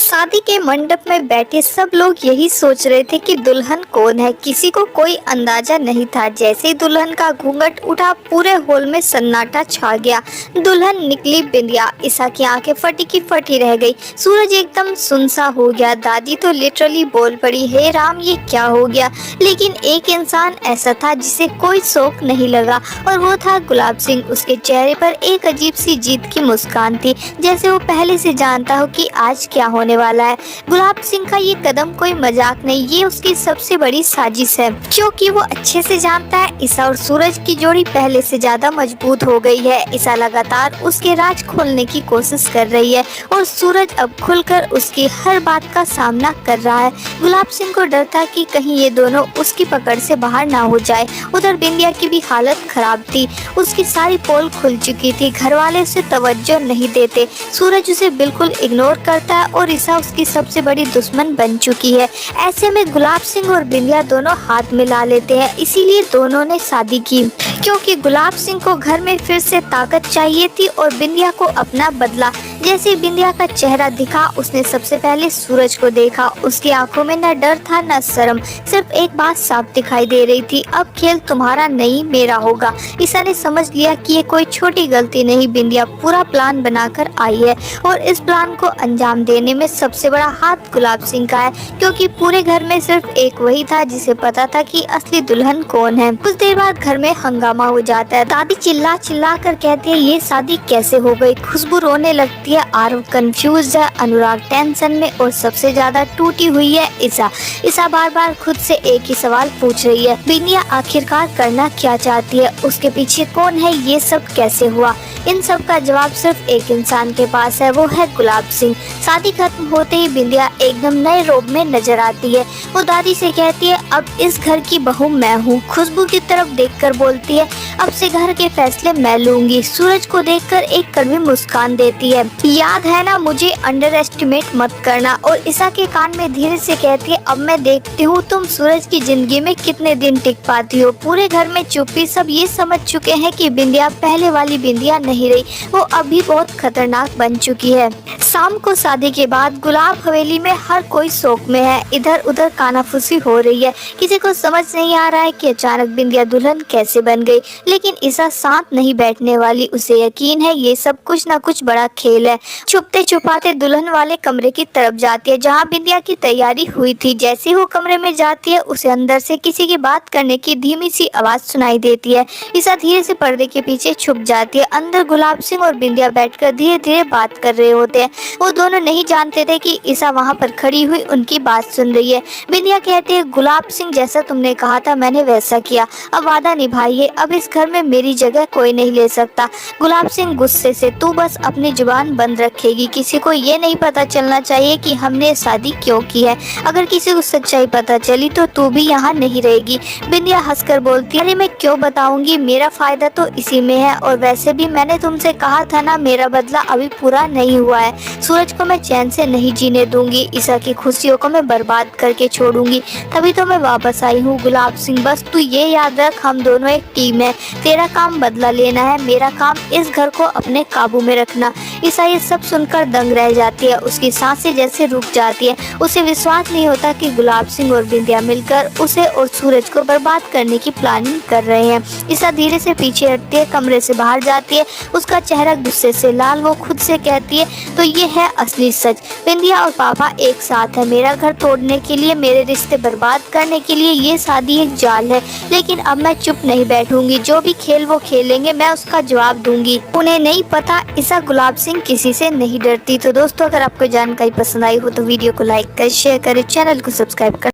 शादी के मंडप में बैठे सब लोग यही सोच रहे थे कि दुल्हन कौन है। किसी को कोई अंदाजा नहीं था। जैसे ही दुल्हन का घूंघट उठा पूरे हॉल में सन्नाटा छा गया। दुल्हन निकली बिंदिया। ईसा की आंखें फटी की फटी रह गई। सूरज एकदम सुनसा हो गया। दादी तो लिटरली बोल पड़ी, हे राम ये क्या हो गया। लेकिन एक इंसान ऐसा था जिसे कोई शौक नहीं लगा और वो था गुलाब सिंह। उसके चेहरे पर एक अजीब सी जीत की मुस्कान थी, जैसे वो पहले से जानता हो कि आज क्या होने वाला है। गुलाब सिंह का ये कदम कोई मजाक नहीं, ये उसकी सबसे बड़ी साजिश है, क्योंकि वो अच्छे से जानता है ईसा और सूरज की जोड़ी पहले से ज्यादा मजबूत हो गई है। ईसा लगातार उसके राज खोलने की कोशिश कर रही है और सूरज अब खुलकर उसकी हर बात का सामना कर रहा है। गुलाब सिंह को डर था कि कहीं ये दोनों उसकी पकड़ से बाहर ना हो जाए। उधर बिंदिया की भी हालत खराब थी। उसकी सारी पोल खुल चुकी थी। घर वाले उसे तवज्जो नहीं देते। सूरज उसे बिल्कुल इग्नोर करता है और ईसा उसकी सबसे बड़ी दुश्मन बन चुकी है। ऐसे में गुलाब सिंह और बिंदिया दोनों हाथ मिला लेते हैं। इसीलिए दोनों ने शादी की, क्योंकि गुलाब सिंह को घर में फिर से ताकत चाहिए थी और बिंदिया को अपना बदला। जैसे बिंदिया का चेहरा दिखा, उसने सबसे पहले सूरज को देखा। उसकी आंखों में न डर था न शर्म, सिर्फ एक बात साफ दिखाई दे रही थी, अब खेल तुम्हारा नहीं मेरा होगा। ईसा ने समझ लिया कि ये कोई छोटी गलती नहीं, बिंदिया पूरा प्लान बनाकर आई है और इस प्लान को अंजाम देने में सबसे बड़ा हाथ गुलाब सिंह का है, क्योंकि पूरे घर में सिर्फ एक वही था जिसे पता था कि असली दुल्हन कौन है। कुछ देर बाद घर में हंगामा हो जाता है। दादी चिल्ला चिल्ला कर कहती है, ये शादी कैसे हो गई। खुशबू रोने लगती है। आरव कंफ्यूज है। अनुराग टेंशन में और सबसे ज्यादा टूटी हुई है ईसा। ईसा बार बार खुद से एक ही सवाल पूछ रही है, बिंदिया आखिरकार करना क्या चाहती है, उसके पीछे कौन है, ये सब कैसे हुआ। इन सब का जवाब सिर्फ एक इंसान के पास है, वो है गुलाब सिंह। शादी खत्म होते ही बिंदिया एकदम नए रूप में नजर आती है। वो दादी से कहती है, अब इस घर की बहू मैं हूँ। खुशबू की तरफ देखकर बोलती है, अब से घर के फैसले मैं लूंगी। सूरज को देखकर एक कड़वी मुस्कान देती है, याद है ना, मुझे अंडर एस्टिमेट मत करना। और ईसा के कान में धीरे से कहती है, अब मैं देखती हूँ तुम सूरज की जिंदगी में कितने दिन टिक पाती हो। पूरे घर में चुप्पी। सब ये समझ चुके हैं कि बिंदिया पहले वाली बिंदिया नहीं रही, वो अभी बहुत खतरनाक बन चुकी है। शाम को शादी के बाद गुलाब हवेली में हर कोई शौक में है। इधर उधर कानाफूसी हो रही है। किसी को समझ नहीं आ रहा है कि अचानक बिंदिया दुल्हन कैसे बन गई। लेकिन ईसा शांत नहीं बैठने वाली। उसे यकीन है ये सब कुछ न कुछ बड़ा खेल है। छुपते छुपाते दुल्हन वाले कमरे की तरफ जाती है, जहाँ बिंदिया की तैयारी हुई थी। जैसे वो कमरे में जाती है, उसे अंदर से किसी की बात करने की धीमी सी आवाज सुनाई देती है। ईसा धीरे से पर्दे के पीछे छुप जाती है। अंदर गुलाब सिंह और बिंदिया बैठकर धीरे धीरे बात कर रहे होते हैं। वो दोनों नहीं जानते थे कि ईसा वहाँ पर खड़ी हुई उनकी बात सुन रही है। बिंदिया कहती है, गुलाब सिंह जैसा तुमने कहा था मैंने वैसा किया, अब वादा निभाइए। अब इस घर में मेरी जगह कोई नहीं ले सकता। गुलाब सिंह गुस्से से, तू बस अपनी जुबान बंद रखेगी। किसी को ये नहीं पता चलना चाहिए कि हमने शादी क्यों की है। अगर किसी को सच्चाई पता चली तो तू भी यहाँ नहीं रहेगी। बिंदिया हंसकर बोलती है, अरे मैं क्यों बताऊंगी, मेरा फायदा तो इसी में है। और वैसे भी मैंने तुमसे कहा था ना, मेरा बदला अभी पूरा नहीं हुआ है। सूरज को मैं चैन से नहीं जीने दूंगी। ईसा की खुशियों को मैं बर्बाद करके छोड़ूंगी। तभी तो मैं वापस आई हूँ। गुलाब सिंह बस तू ये याद रख, हम दोनों एक टीम है। तेरा काम बदला लेना है, मेरा काम इस घर को अपने काबू में रखना। ईसा ये सब सुनकर दंग रह जाती है। उसकी सांसें जैसे रुक जाती है। उसे विश्वास नहीं होता कि गुलाब सिंह और बिंदिया मिलकर उसे और सूरज को बर्बाद करने की प्लानिंग कर रहे हैं। ईसा धीरे से पीछे हटती है, कमरे से बाहर जाती है। उसका चेहरा गुस्से से लाल। वो खुद से कहती है, तो ये है असली सच, बिंदिया और पापा एक साथ है। मेरा घर तोड़ने के लिए, मेरे रिश्ते बर्बाद करने के लिए ये शादी एक जाल है। लेकिन अब मैं चुप नहीं बैठूंगी। जो भी खेल वो खेलेंगे, मैं उसका जवाब दूंगी। उन्हें नहीं पता ईसा गुलाब सिंह किसी से नहीं डरती। तो दोस्तों, अगर आपको जानकारी पसंद आई हो तो वीडियो को लाइक कर शेयर करें, चैनल को सब्सक्राइब कर